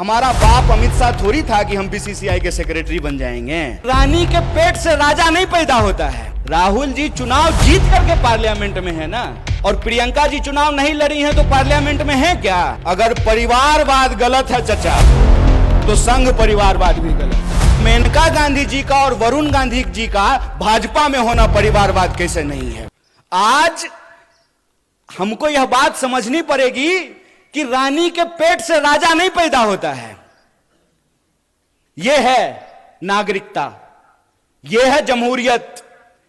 हमारा बाप अमित शाह थोड़ी था कि हम बीसीसीआई के सेक्रेटरी बन जाएंगे। रानी के पेट से राजा नहीं पैदा होता है। राहुल जी चुनाव जीत करके पार्लियामेंट में है ना, और प्रियंका जी चुनाव नहीं लड़ी हैं तो पार्लियामेंट में है क्या? अगर परिवारवाद गलत है चचा, तो संघ परिवारवाद भी गलत। मेनका गांधी जी का और वरुण गांधी जी का भाजपा में होना परिवारवाद कैसे नहीं है? आज हमको यह बात समझनी पड़ेगी कि रानी के पेट से राजा नहीं पैदा होता है। यह है नागरिकता, यह है जमहूरियत,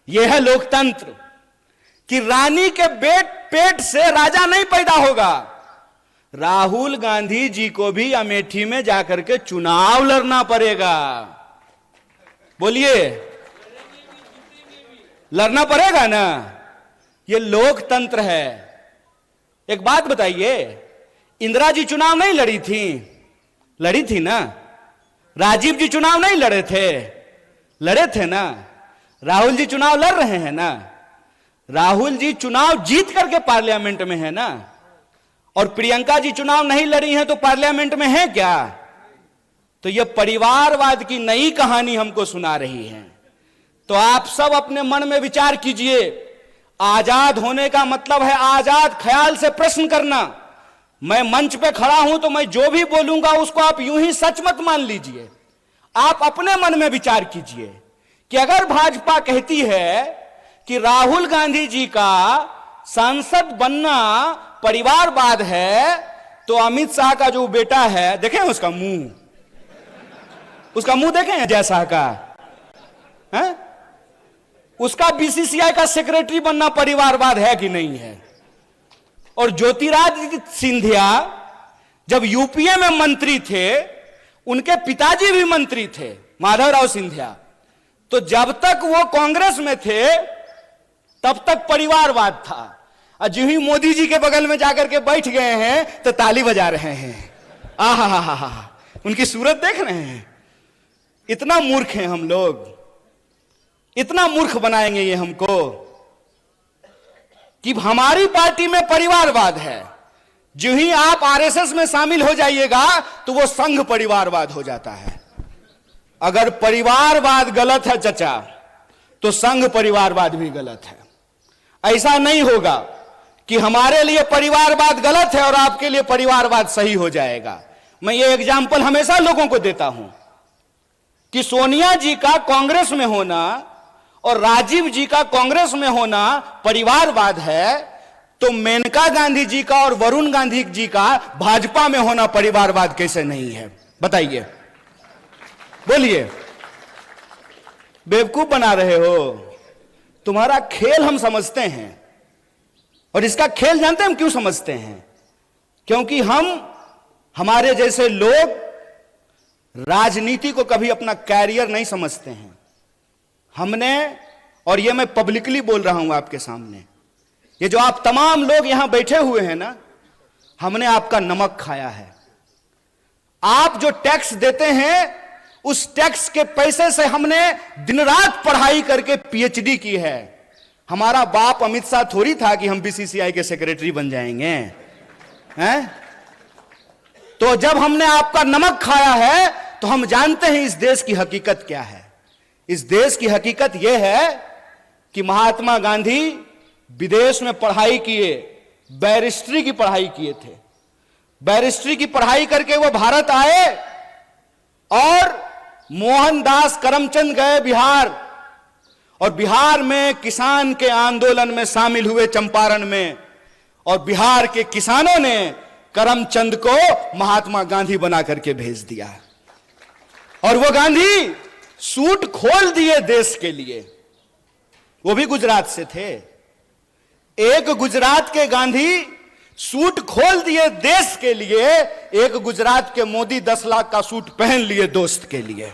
यह है लोकतंत्र कि रानी के पेट से राजा नहीं पैदा होगा। राहुल गांधी जी को भी अमेठी में जाकर के चुनाव लड़ना पड़ेगा। बोलिए, लड़ना पड़ेगा ना? यह लोकतंत्र है। एक बात बताइए, इंदिरा जी चुनाव नहीं लड़ी थी? लड़ी थी ना। राजीव जी चुनाव नहीं लड़े थे? लड़े थे ना। राहुल जी चुनाव लड़ रहे हैं ना। राहुल जी चुनाव जीत करके पार्लियामेंट में है ना, और प्रियंका जी चुनाव नहीं लड़ी हैं तो पार्लियामेंट में है क्या? तो यह परिवारवाद की नई कहानी हमको सुना रही है। तो आप सब अपने मन में विचार कीजिए। आजाद होने का मतलब है आजाद ख्याल से प्रश्न करना। मैं मंच पे खड़ा हूं तो मैं जो भी बोलूंगा उसको आप यूं ही सच मत मान लीजिए। आप अपने मन में विचार कीजिए कि अगर भाजपा कहती है कि राहुल गांधी जी का सांसद बनना परिवारवाद है, तो अमित शाह का जो बेटा है, देखें उसका मुंह देखें जय शाह का है? उसका बीसीसीआई का सेक्रेटरी बनना परिवारवाद है कि नहीं है? और ज्योतिरादित्य सिंधिया जब यूपीए में मंत्री थे, उनके पिताजी भी मंत्री थे, माधवराव सिंधिया। तो जब तक वो कांग्रेस में थे तब तक परिवारवाद था, और जो ही मोदी जी के बगल में जाकर के बैठ गए हैं तो ताली बजा रहे हैं। आहा हा हा हा, उनकी सूरत देख रहे हैं। इतना मूर्ख हैं हम लोग, इतना मूर्ख बनाएंगे ये हमको कि हमारी पार्टी में परिवारवाद है। जो ही आप आरएसएस में शामिल हो जाइएगा तो वो संघ परिवारवाद हो जाता है। अगर परिवारवाद गलत है चचा, तो संघ परिवारवाद भी गलत है। ऐसा नहीं होगा कि हमारे लिए परिवारवाद गलत है और आपके लिए परिवारवाद सही हो जाएगा। मैं ये एग्जाम्पल हमेशा लोगों को देता हूं कि सोनिया जी का कांग्रेस में होना और राजीव जी का कांग्रेस में होना परिवारवाद है, तो मेनका गांधी जी का और वरुण गांधी जी का भाजपा में होना परिवारवाद कैसे नहीं है? बताइए, बोलिए। बेवकूफ बना रहे हो। तुम्हारा खेल हम समझते हैं, और इसका खेल जानते हैं हम क्यों समझते हैं? क्योंकि हमारे जैसे लोग राजनीति को कभी अपना कैरियर नहीं समझते हैं। हमने, और ये मैं पब्लिकली बोल रहा हूं आपके सामने, ये जो आप तमाम लोग यहां बैठे हुए हैं ना, हमने आपका नमक खाया है। आप जो टैक्स देते हैं, उस टैक्स के पैसे से हमने दिन रात पढ़ाई करके पीएचडी की है। हमारा बाप अमित शाह थोड़ी था कि हम बीसीसीआई के सेक्रेटरी बन जाएंगे हैं? तो जब हमने आपका नमक खाया है तो हम जानते हैं इस देश की हकीकत क्या है। इस देश की हकीकत यह है कि महात्मा गांधी विदेश में पढ़ाई किए, बैरिस्ट्री की पढ़ाई किए थे। बैरिस्ट्री की पढ़ाई करके वो भारत आए और मोहनदास करमचंद गए बिहार, और बिहार में किसान के आंदोलन में शामिल हुए चंपारण में, और बिहार के किसानों ने करमचंद को महात्मा गांधी बना करके भेज दिया। और वो गांधी सूट खोल दिए देश के लिए। वो भी गुजरात से थे। एक गुजरात के गांधी सूट खोल दिए देश के लिए, एक गुजरात के मोदी 10 लाख का सूट पहन लिए दोस्त के लिए।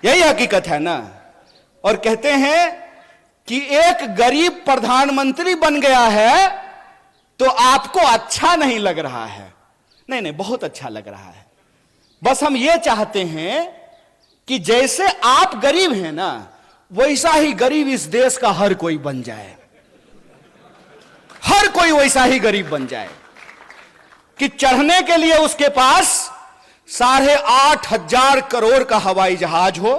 यही हकीकत है ना। और कहते हैं कि एक गरीब प्रधानमंत्री बन गया है तो आपको अच्छा नहीं लग रहा है। नहीं नहीं, बहुत अच्छा लग रहा है। बस हम ये चाहते हैं कि जैसे आप गरीब हैं ना, वैसा ही गरीब इस देश का हर कोई बन जाए। हर कोई वैसा ही गरीब बन जाए कि चढ़ने के लिए उसके पास 8,500 करोड़ का हवाई जहाज हो,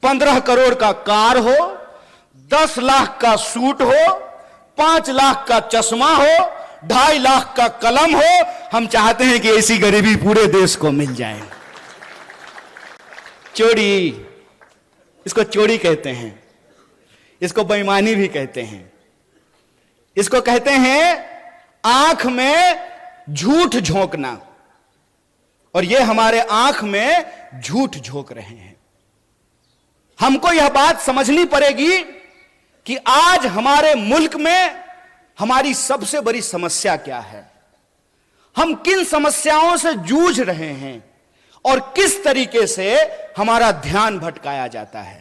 15 करोड़ का कार हो, 10 लाख का सूट हो, 5 लाख का चश्मा हो, 2.5 लाख का कलम हो। हम चाहते हैं कि ऐसी गरीबी पूरे देश को मिल जाए। चोरी, इसको चोरी कहते हैं, इसको बेईमानी भी कहते हैं, इसको कहते हैं आंख में झूठ झोंकना। और ये हमारे आंख में झूठ झोंक रहे हैं। हमको यह बात समझनी पड़ेगी कि आज हमारे मुल्क में हमारी सबसे बड़ी समस्या क्या है, हम किन समस्याओं से जूझ रहे हैं और किस तरीके से हमारा ध्यान भटकाया जाता है।